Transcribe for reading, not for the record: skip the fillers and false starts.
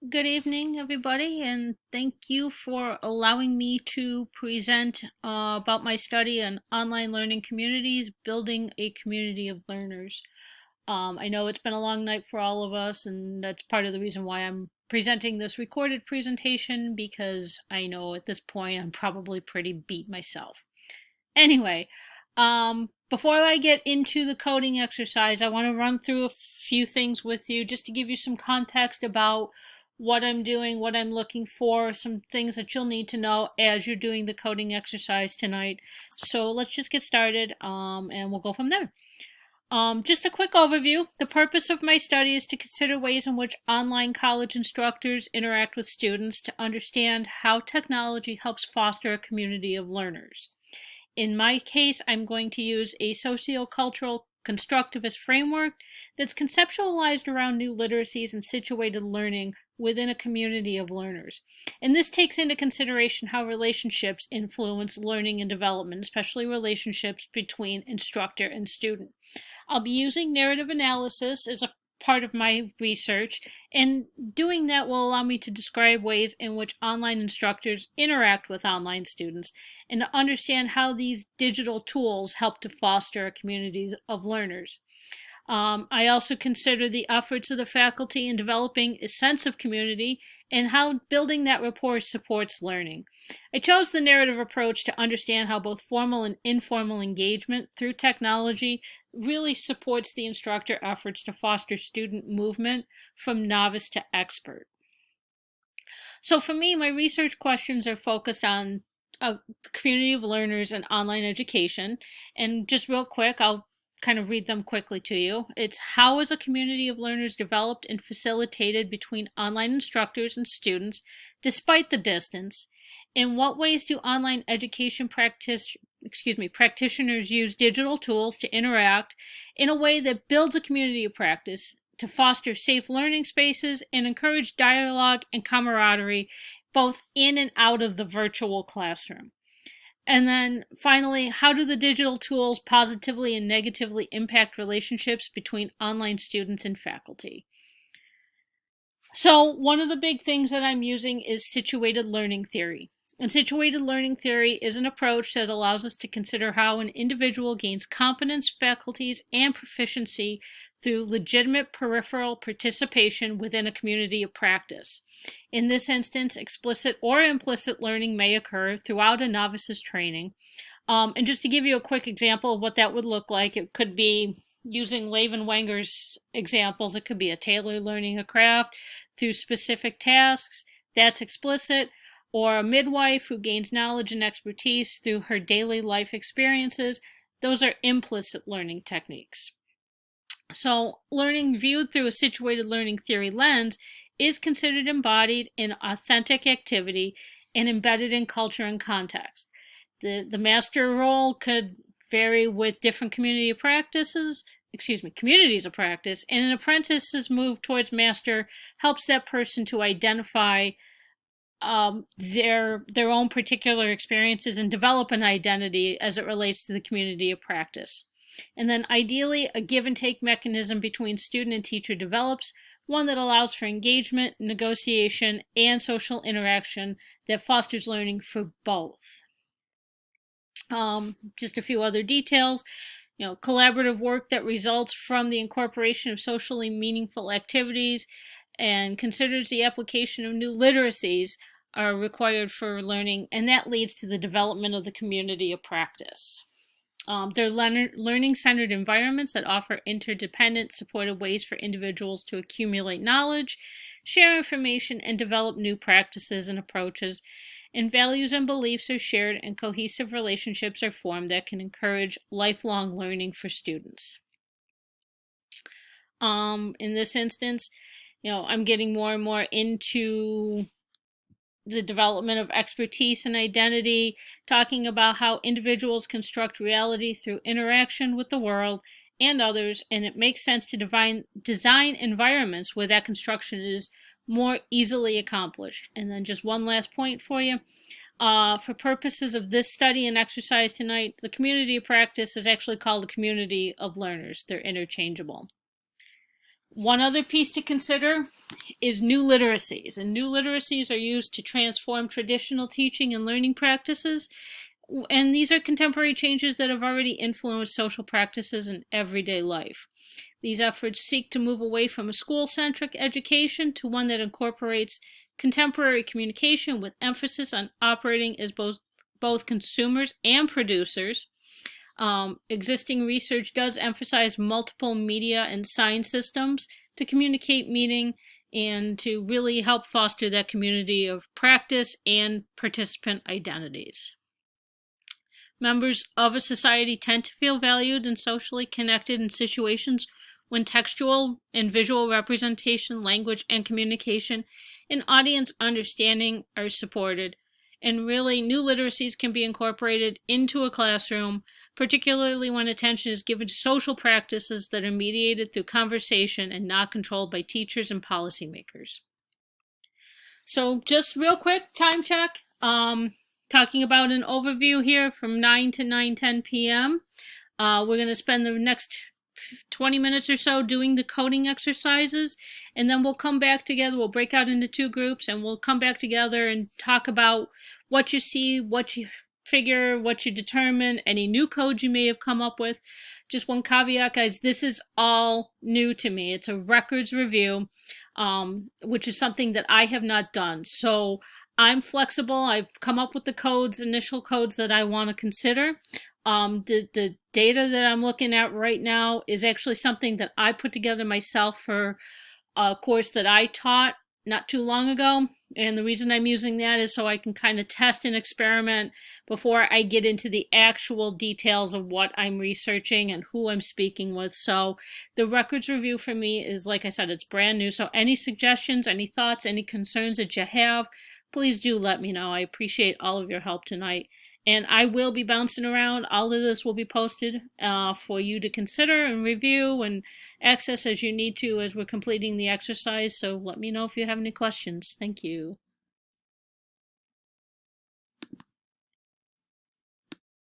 Good evening, everybody, and thank you for allowing me to present about my study on online learning communities, building a community of learners. I know it's been a long night for all of us, and that's part of the reason why I'm presenting this recorded presentation, because I know at this point I'm probably pretty beat myself. Anyway, before I get into the coding exercise, I want to run through a few things with you just to give you some context about what I'm doing, what I'm looking for, some things that you'll need to know as you're doing the coding exercise tonight. So let's just get started and we'll go from there. Just a quick overview. The purpose of my study is to consider ways in which online college instructors interact with students to understand how technology helps foster a community of learners. In my case, I'm going to use a sociocultural constructivist framework that's conceptualized around new literacies and situated learning within a community of learners. And this takes into consideration how relationships influence learning and development, especially relationships between instructor and student. I'll be using narrative analysis as a part of my research, and doing that will allow me to describe ways in which online instructors interact with online students and to understand how these digital tools help to foster a community of learners. I also consider the efforts of the faculty in developing a sense of community and how building that rapport supports learning. I chose the narrative approach to understand how both formal and informal engagement through technology really supports the instructor efforts to foster student movement from novice to expert. So for me, my research questions are focused on a community of learners and online education. And just real quick, I'll kind of read them quickly to you. It's how is a community of learners developed and facilitated between online instructors and students despite the distance? In what ways do online education practitioners use digital tools to interact in a way that builds a community of practice to foster safe learning spaces and encourage dialogue and camaraderie both in and out of the virtual classroom? And then finally, how do the digital tools positively and negatively impact relationships between online students and faculty? So one of the big things that I'm using is situated learning theory. And situated learning theory is an approach that allows us to consider how an individual gains competence, faculties, and proficiency through legitimate peripheral participation within a community of practice. In this instance, explicit or implicit learning may occur throughout a novice's training. And just to give you a quick example of what that would look like, it could be using Levin Wenger's examples. It could be a tailor learning a craft through specific tasks. That's explicit. Or a midwife who gains knowledge and expertise through her daily life experiences. Those are implicit learning techniques. So learning viewed through a situated learning theory lens is considered embodied in authentic activity and embedded in culture and context. The master role could vary with different communities of practice, and an apprentice's move towards master helps that person to identify their own particular experiences and develop an identity as it relates to the community of practice. And then ideally, a give and take mechanism between student and teacher develops, one that allows for engagement, negotiation, and social interaction that fosters learning for both. Just a few other details. Collaborative work that results from the incorporation of socially meaningful activities and considers the application of new literacies are required for learning, and that leads to the development of the community of practice. They're learning-centered environments that offer interdependent, supportive ways for individuals to accumulate knowledge, share information, and develop new practices and approaches. And values and beliefs are shared, and cohesive relationships are formed that can encourage lifelong learning for students. In this instance, I'm getting more and more into the development of expertise and identity, talking about how individuals construct reality through interaction with the world and others, and it makes sense to design environments where that construction is more easily accomplished. And then just one last point for you. For purposes of this study and exercise tonight, the community of practice is actually called a community of learners. They're interchangeable. One other piece to consider is new literacies. And new literacies are used to transform traditional teaching and learning practices. And these are contemporary changes that have already influenced social practices in everyday life. These efforts seek to move away from a school-centric education to one that incorporates contemporary communication with emphasis on operating as both consumers and producers. Existing research does emphasize multiple media and sign systems to communicate meaning and to really help foster that community of practice and participant identities. Members of a society tend to feel valued and socially connected in situations when textual and visual representation, language and communication, and audience understanding are supported. And really, new literacies can be incorporated into a classroom, particularly when attention is given to social practices that are mediated through conversation and not controlled by teachers and policymakers. So just real quick, time check. Talking about an overview here from 9 to 9:10 p.m. We're going to spend the next 20 minutes or so doing the coding exercises, and then we'll come back together. We'll break out into two groups, and we'll come back together and talk about what you see, what you figure, what you determine, any new codes you may have come up with. Just one caveat, guys, this is all new to me. It's a records review, which is something that I have not done. So I'm flexible. I've come up with the codes, initial codes that I want to consider. The data that I'm looking at right now is actually something that I put together myself for a course that I taught not too long ago. And the reason I'm using that is so I can kind of test and experiment before I get into the actual details of what I'm researching and who I'm speaking with. So the records review for me is, like I said, it's brand new. So any suggestions, any thoughts, any concerns that you have, please do let me know. I appreciate all of your help tonight. And I will be bouncing around. All of this will be posted for you to consider and review and access as you need to as we're completing the exercise. So let me know if you have any questions. Thank you.